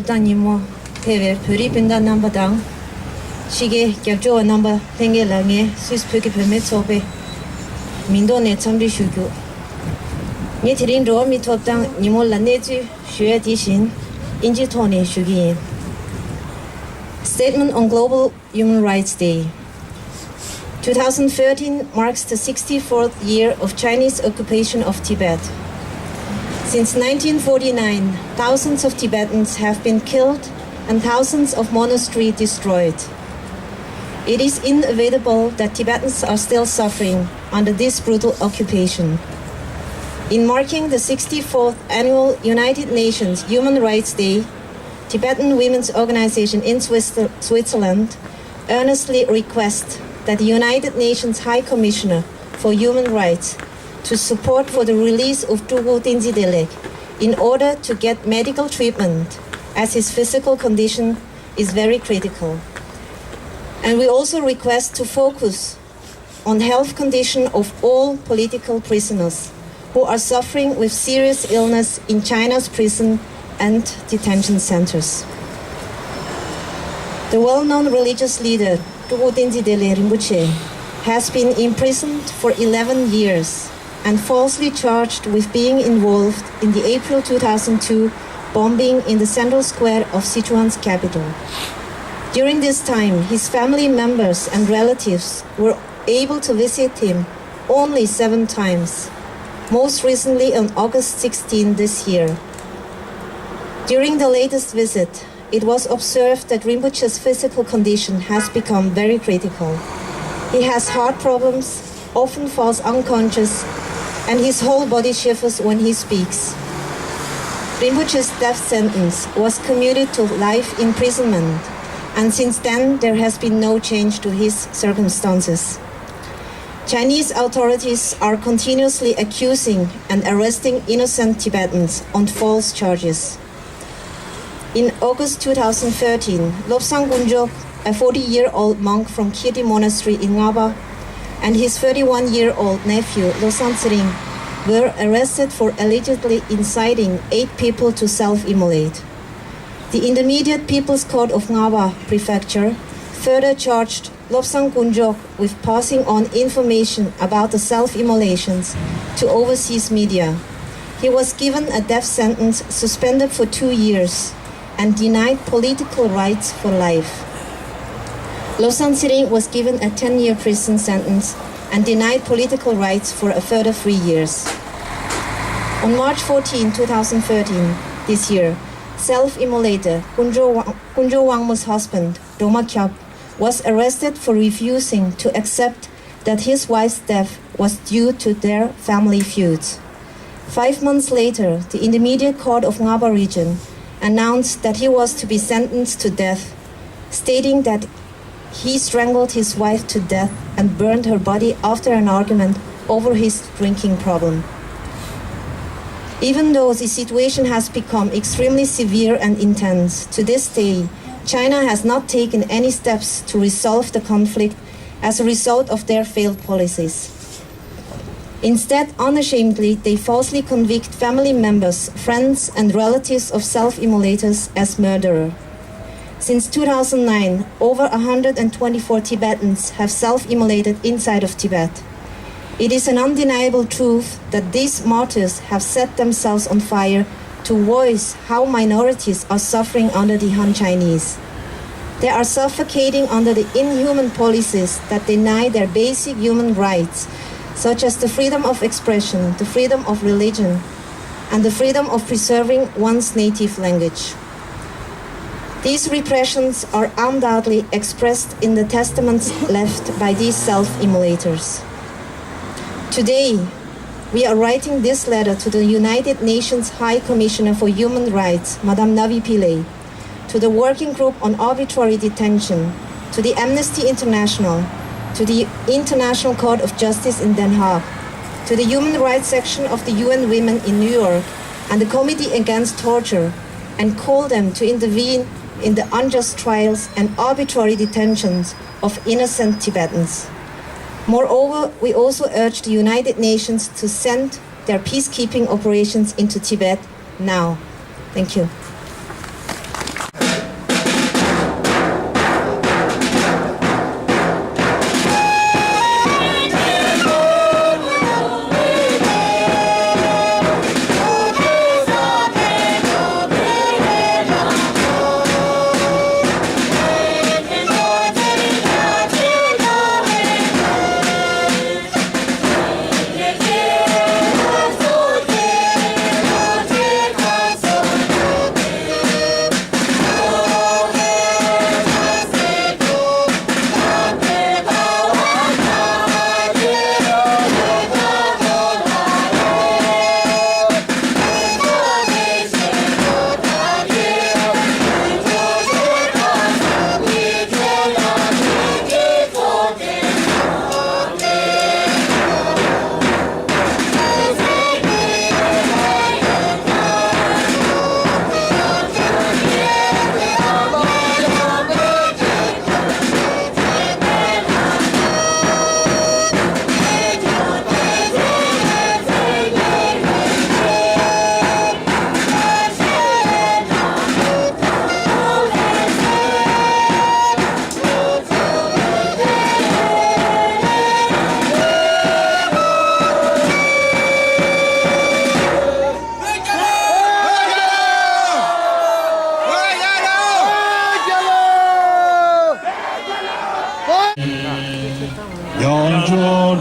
Topdanimo Peve Puri Pinda number down. Shige Gabjo number Pengelange, Swiss Puki Pemetsobe. Mindo net somebody shugu. Nitirin Romi Topdan Nimola Netu, Shue Dishin, Inji Tony Shugin. Statement on Global Human Rights Day. 2013 marks the 64th year of Chinese occupation of Tibet. Since 1949, thousands of Tibetans have been killed and thousands of monasteries destroyed. It is inevitable that Tibetans are still suffering under this brutal occupation. In marking the 64th Annual United Nations Human Rights Day, Tibetan Women's Organization in Switzerland earnestly requests that the United Nations High Commissioner for Human Rights to support for the release of Tugu Dinzi Delek in order to get medical treatment as his physical condition is very critical. And we also request to focus on health condition of all political prisoners who are suffering with serious illness in China's prison and detention centers. The well-known religious leader Tugu Dinzi Delek Rinpoche has been imprisoned for 11 years and falsely charged with being involved in the April 2002 bombing in the central square of Sichuan's capital. During this time, his family members and relatives were able to visit him only 7 times, most recently on August 16 this year. During the latest visit, it was observed that Rinpoche's physical condition has become very critical. He has heart problems, often falls unconscious, and his whole body shivers when he speaks. Rinpoche's death sentence was commuted to life imprisonment, and since then there has been no change to his circumstances. Chinese authorities are continuously accusing and arresting innocent Tibetans on false charges. In August 2013, Lobsang Gunjok, a 40-year-old monk from Kirti Monastery in Ngaba, and his 31-year-old nephew, Losang Tsering, were arrested for allegedly inciting 8 people to self-immolate. The Intermediate People's Court of Ngaba Prefecture further charged Lobsang Gunjok with passing on information about the self-immolations to overseas media. He was given a death sentence, suspended for 2 years, and denied political rights for life. Losang Tsering was given a 10-year prison sentence and denied political rights for a further 3 years. On March 14, 2013, this year, self-immolator Kunjo Wangmo's husband, Doma Kyab, was arrested for refusing to accept that his wife's death was due to their family feuds. 5 months later, the Intermediate Court of Ngaba Region announced that he was to be sentenced to death, stating that he strangled his wife to death and burned her body after an argument over his drinking problem. Even though the situation has become extremely severe and intense, to this day, China has not taken any steps to resolve the conflict as a result of their failed policies. Instead, unashamedly, they falsely convict family members, friends, and relatives of self-immolators as murderers. Since 2009, over 124 Tibetans have self-immolated inside of Tibet. It is an undeniable truth that these martyrs have set themselves on fire to voice how minorities are suffering under the Han Chinese. They are suffocating under the inhuman policies that deny their basic human rights, such as the freedom of expression, the freedom of religion, and the freedom of preserving one's native language. These repressions are undoubtedly expressed in the testaments left by these self-immolators. Today, we are writing this letter to the United Nations High Commissioner for Human Rights, Madame Navi Pillay, to the Working Group on Arbitrary Detention, to the Amnesty International, to the International Court of Justice in Den Haag, to the Human Rights Section of the UN Women in New York, and the Committee Against Torture, and call them to intervene in the unjust trials and arbitrary detentions of innocent Tibetans. Moreover, we also urge the United Nations to send their peacekeeping operations into Tibet now. Thank you. Angelo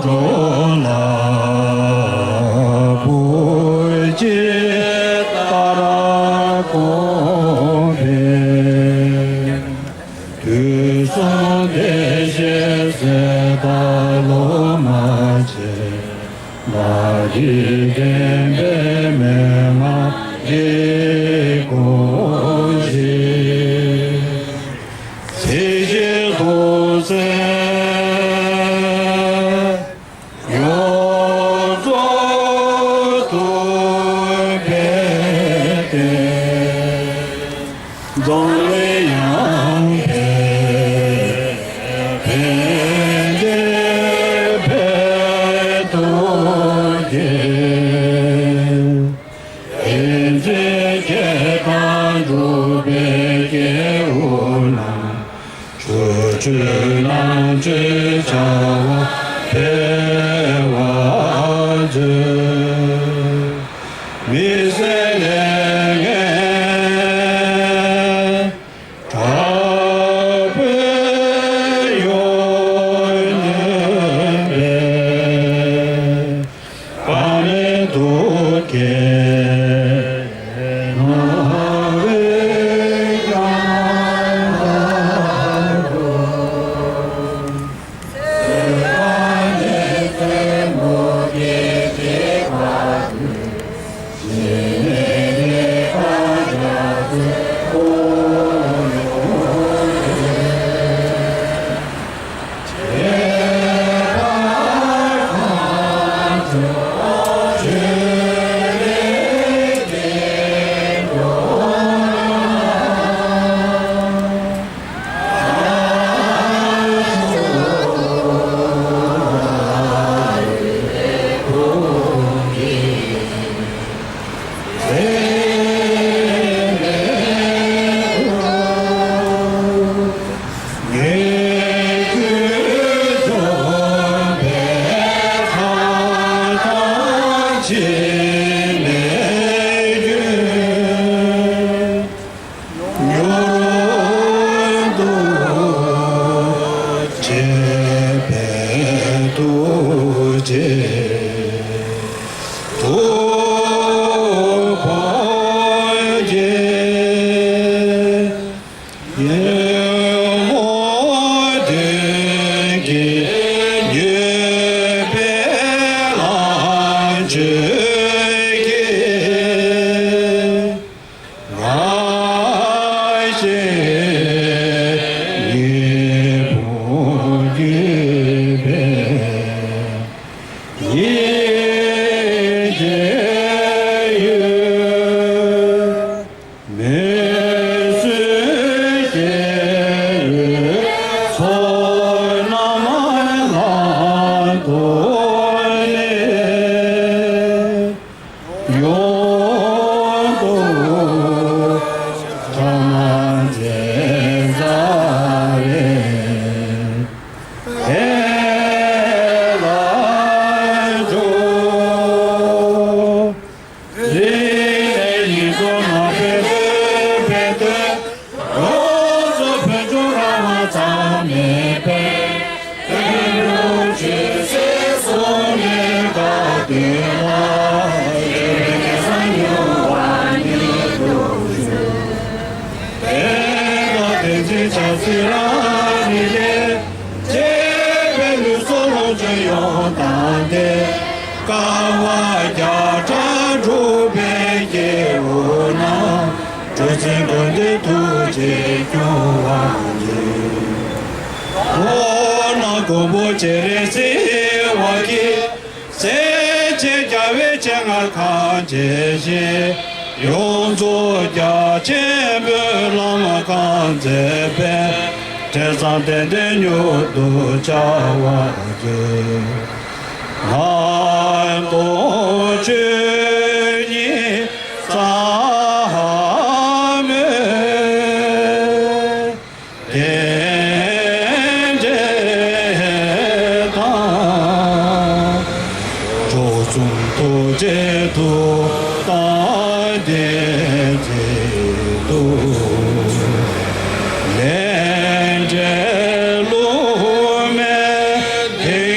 me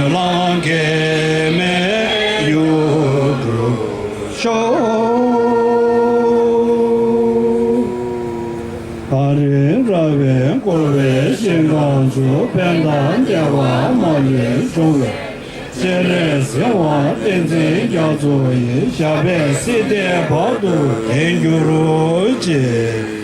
lang ke me yu shou Hari Ravi Kurve Shingang Su Pendan Dewa Ma Yu Zhong Wei Jere Sewa Tenzin Jia Zu Yi Xia Bei Si De Pa Du Ten Yu Ru Ji